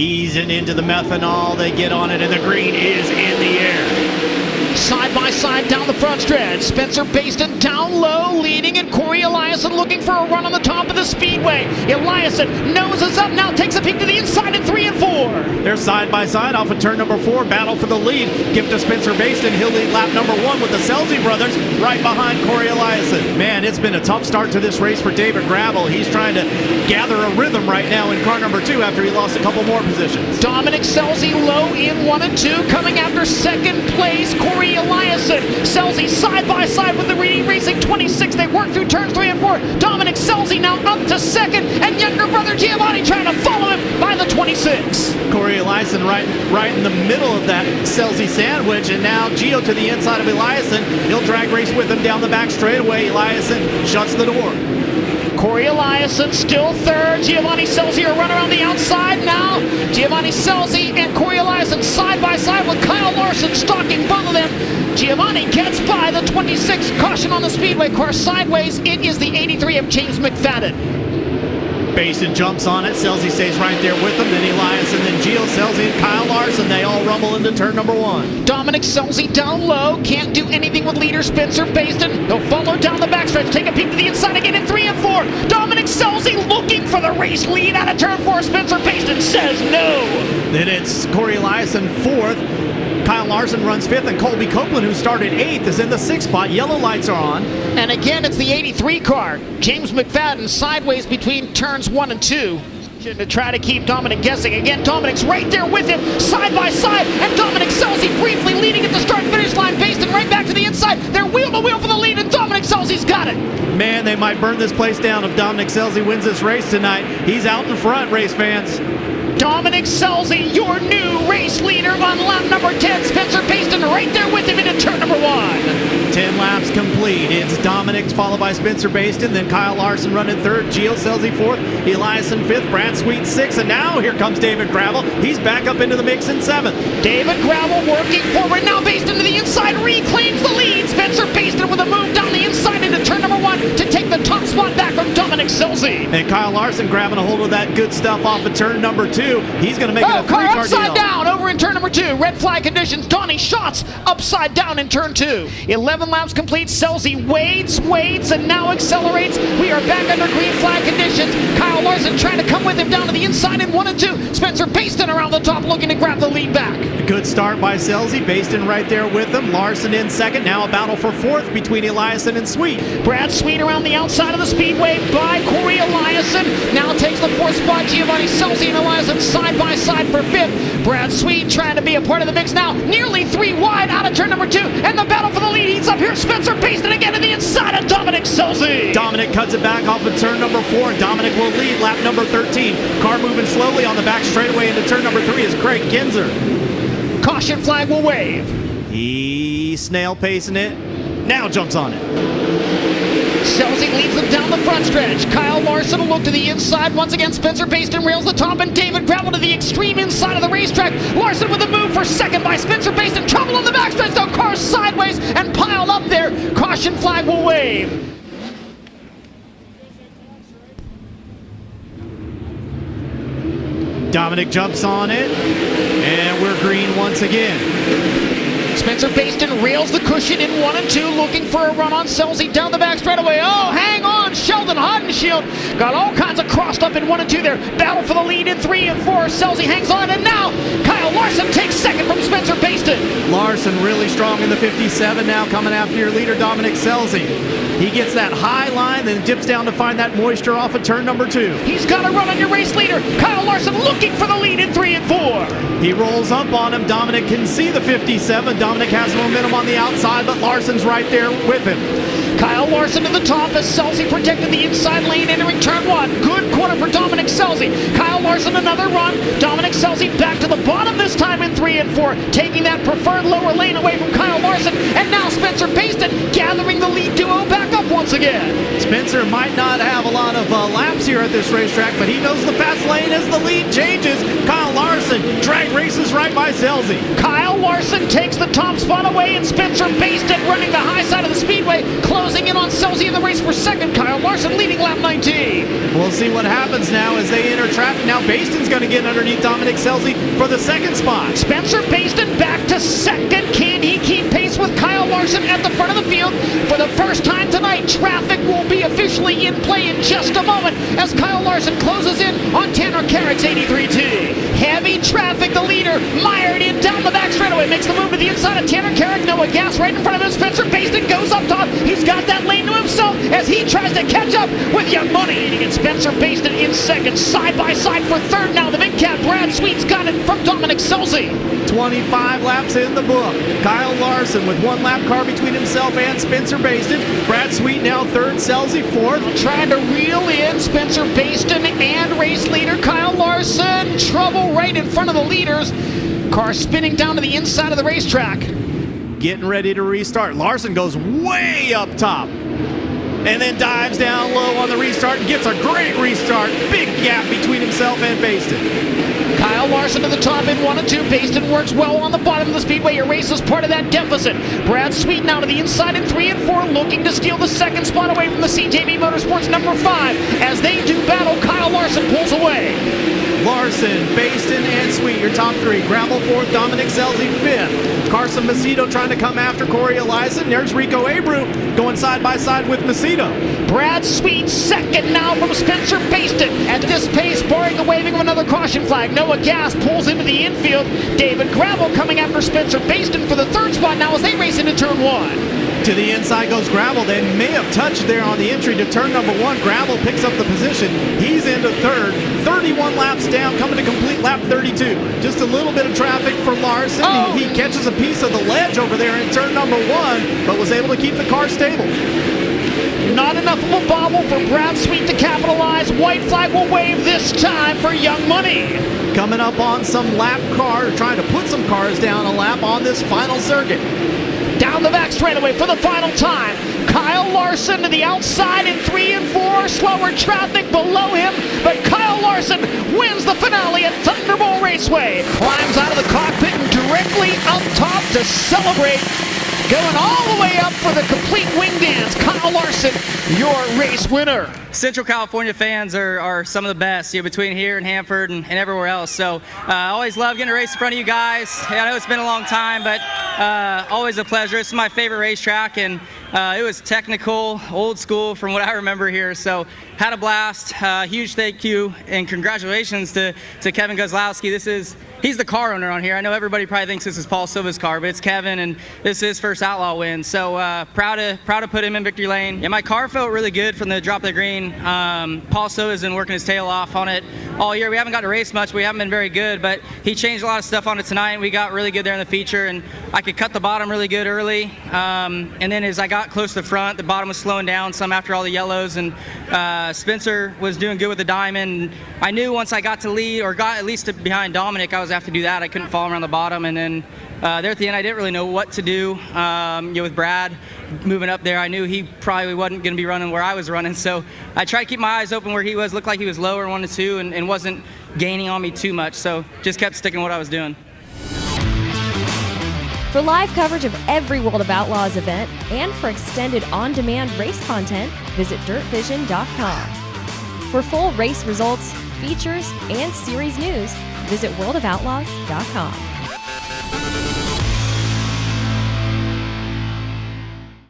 Easing into the methanol, they get on it, and the green is in the air. Side by side down the front stretch. Spencer Baston down low, leading, and Corey Eliason looking for a run on the top of the speedway. Eliason noses up now, takes a peek to the inside in 3 and 4. They're side by side off of turn number 4. Battle for the lead. Give to Spencer Baston. He'll lead lap number 1 with the Selzy brothers right behind Corey Eliason. Man, it's been a tough start to this race for David Gravel. He's trying to gather a rhythm right now in car number 2 after he lost a couple more positions. Dominic Selzy low in 1 and 2, coming after second place Corey Eliason. Selzy side by side with the Racing 26. They work through turns 3 and 4. Dominic Selzy now up to second, and younger brother Giovanni trying to follow him by the 26. Corey Eliason right in the middle of that Selzy sandwich, and now Gio to the inside of Eliason. He'll drag race with him down the back straightaway. Eliason shuts the door. Corey Eliason still third. Giovanni Selzy a runner on the outside now. Giovanni Selzy and Corey Eliason side by side with Kyle Larson stalking both of them. Giovanni gets by the 26. Caution on the speedway car sideways. It is the 83 of James McFadden. Baston jumps on it. Selzy stays right there with him. Then Eliason, then Gio, Selzy, and Kyle Larson. They all rumble into turn number 1. Dominic Selzy down low. Can't do anything with leader Spencer Baston. He'll follow down the backstretch. Take a peek to the inside again in 3 and 4. Dominic Selzy looking for the race lead out of turn 4. Spencer Baston says no. Then it's Corey Eliason 4th. Kyle Larson runs 5th, and Colby Copeland, who started 8th, is in the 6th spot. Yellow lights are on. And again, it's the 83 car. James McFadden sideways between turns 1 and 2. To try to keep Dominic guessing. Again, Dominic's right there with him, side by side, and Dominic Selzy briefly leading at the start-finish line. Baston right back to the inside. They're wheel to wheel for the lead, and Dominic Selzy's got it. Man, they might burn this place down if Dominic Selzy wins this race tonight. He's out in front, race fans. Dominic Selzy, your new race leader on lap number 10. Spencer Baston right there with him into turn number 1. 10 laps complete. It's Dominic followed by Spencer Baston, then Kyle Larson running 3rd, Gio Selzy 4th, Eliason 5th, Brad Sweet 6th, and now here comes David Gravel. He's back up into the mix in 7th. David Gravel working forward now. Baston to the inside, reclaims the lead. Spencer Baston with a move down the inside into turn number 1 to take the top spot back from Dominic Selzy. And Kyle Larson grabbing a hold of that good stuff off of turn number 2. He's going to make it a 3-car deal. Upside down over in turn number 2. Red flag conditions. Donnie Schatz upside down in turn 2. 11 laps complete. Selzy waits, and now accelerates. We are back under green flag conditions. Kyle Larson trying to come with him down to the inside in 1 and 2. Spencer Baston around the top looking to grab the lead back. A good start by Selzy. Baston right there with him. Larson in 2nd. Now a battle for 4th between Eliason and Sweet. Brad Sweet around the outside of the speedway by Corey Eliason. Now takes the 4th spot. Giovanni Selzy and Eliason side by side for 5th. Brad Sweet trying to be a part of the mix now. Nearly 3 wide out of turn number 2. And the battle for the lead heats up here. Spencer Baston again to the inside of Dominic Selzy. Dominic cuts it back off of turn number 4. Dominic will lead lap number 13. Car moving slowly on the back straightaway into turn number 3 is Craig Kinzer. Caution flag will wave. He's snail pacing it. Now jumps on it. Selzy leads them down the front stretch. Kyle Larson will look to the inside. Once again, Spencer Baston rails the top, and David Gravel to the extreme inside of the racetrack. Larson with a move for 2nd by Spencer Baston. Trouble on the backstretch, though. Cars sideways and piled up there. Caution flag will wave. Dominic jumps on it, and we're green once again. Spencer Baston rails the cushion in 1 and 2, looking for a run on Selzy down the back straightaway. Oh, hang on, Sheldon Hodenshield got all kinds of crossed up in 1 and 2 there. Battle for the lead in 3 and 4. Selzy hangs on, and now Kyle Larson takes 2nd from Spencer Baston. Larson really strong in the 57 now, coming after your leader, Dominic Selzy. He gets that high line, then dips down to find that moisture off of turn number 2. He's got a run on your race leader. Kyle Larson looking for the lead in 3 and 4. He rolls up on him. Dominic can see the 57. Dominic has momentum on the outside, but Larson's right there with him. Kyle Larson to the top as Selzy protected the inside lane entering turn 1. Good corner for Dominic Selzy. Kyle Larson another run. Dominic Selzy back to the bottom this time in 3 and 4, taking that preferred lower lane away from Kyle Larson. And now Spencer Baston gathering the lead duo back up once again. Spencer might not have a lot of laps here at this racetrack, but he knows the fast lane as the lead changes. Kyle Larson drag races right by Selzy. Kyle Larson takes the top spot away, and Spencer Baston running the high side of the speedway, closing in on Selzy in the race for 2nd. Kyle Larson leading lap 19. We'll see what happens now as they enter traffic. Now Baston's going to again underneath Dominic Scelzi for the second spot. Spencer Baston back to second. Can he keep pace with Kyle Larson at the front of the field? For the first time tonight, traffic will be officially in play in just a moment as Kyle Larson closes in on Tanner Carrick's 83T. Heavy traffic, the leader mired in down the back straightaway, makes the move to the inside of Tanner Carrick. Noah Gas right in front of him. Spencer Baston goes up top. He's got that lane to himself as he tries to catch up with Young Money. And Spencer Baston in second, side by side for third now. The big cat Brad Sweet's got it from Dominic Scelzi. 25 laps in the book. Kyle Larson with 1 lap car between himself and Spencer Baston. Brad Sweet now third, Scelzi fourth. Trying to reel in Spencer Baston and race leader Kyle Larson. Trouble right in front of the leaders. Car spinning down to the inside of the racetrack. Getting ready to restart. Larson goes way up top and then dives down low on the restart and gets a great restart. Big gap between himself and Baston. Kyle Larson to the top in 1 and 2. Baston works well on the bottom of the speedway. Erases part of that deficit. Brad Sweet now to the inside in 3 and 4, looking to steal the second spot away from the CJB Motorsports number 5. As they do battle, Kyle Larson pulls away. Larson, Baston, and Sweet, your top 3. Gravel fourth, Dominic Scelzi fifth. Carson Macedo trying to come after Corey Eliason. There's Rico Abreu going side by side with Macedo. Brad Sweet second now from Spencer Baston. At this pace, barring the waving of another caution flag. Noah Gas pulls into the infield. David Gravel coming after Spencer Baston for the third spot now as they race into turn 1. To the inside goes Gravel. They may have touched there on the entry to turn number 1. Gravel picks up the position. He's into third. 31 laps down, coming to complete lap 32. Just a little bit of traffic for Larson. Oh. He catches a piece of the ledge over there in turn number 1, but was able to keep the car stable. Not enough of a bobble for Brad Sweet to capitalize. White flag will wave this time for Young Money. Coming up on some lap car, trying to put some cars down a lap on this final circuit. Down the back straightaway for the final time. Kyle Larson to the outside in 3 and 4. Slower traffic below him, but Kyle Larson wins the finale at Thunderbowl Raceway. Climbs out of the cockpit and directly up top to celebrate. Going all the way up for the complete wing dance. Kyle Larson, your race winner. Central California fans are some of the best, between here and Hanford and everywhere else. So I always love getting to race in front of you guys. I know it's been a long time, but always a pleasure. It's my favorite racetrack, and it was technical, old school from what I remember here. So had a blast. Huge thank you and congratulations to Kevin Gozlowski. He's the car owner on here. I know everybody probably thinks this is Paul Silva's car, but it's Kevin, and this is his first Outlaw win. So proud to put him in victory lane. Yeah, my car felt really good from the drop of the green. Paul Silva's been working his tail off on it all year. We haven't got to race much. We haven't been very good, but he changed a lot of stuff on it tonight, and we got really good there in the feature, and I could cut the bottom really good early. And then as I got close to the front, the bottom was slowing down some after all the yellows, and Spencer was doing good with the diamond. I knew once I got to lead, or got at least behind Dominic, I was have to do that. I couldn't follow him around the bottom, and then there at the end, I didn't really know what to do. With Brad moving up there, I knew he probably wasn't going to be running where I was running, so I tried to keep my eyes open where he was. Looked like he was lower 1 to 2 and wasn't gaining on me too much, so just kept sticking to what I was doing. For live coverage of every World of Outlaws event and for extended on-demand race content, visit dirtvision.com. For full race results, features, and series news, visit worldofoutlaws.com.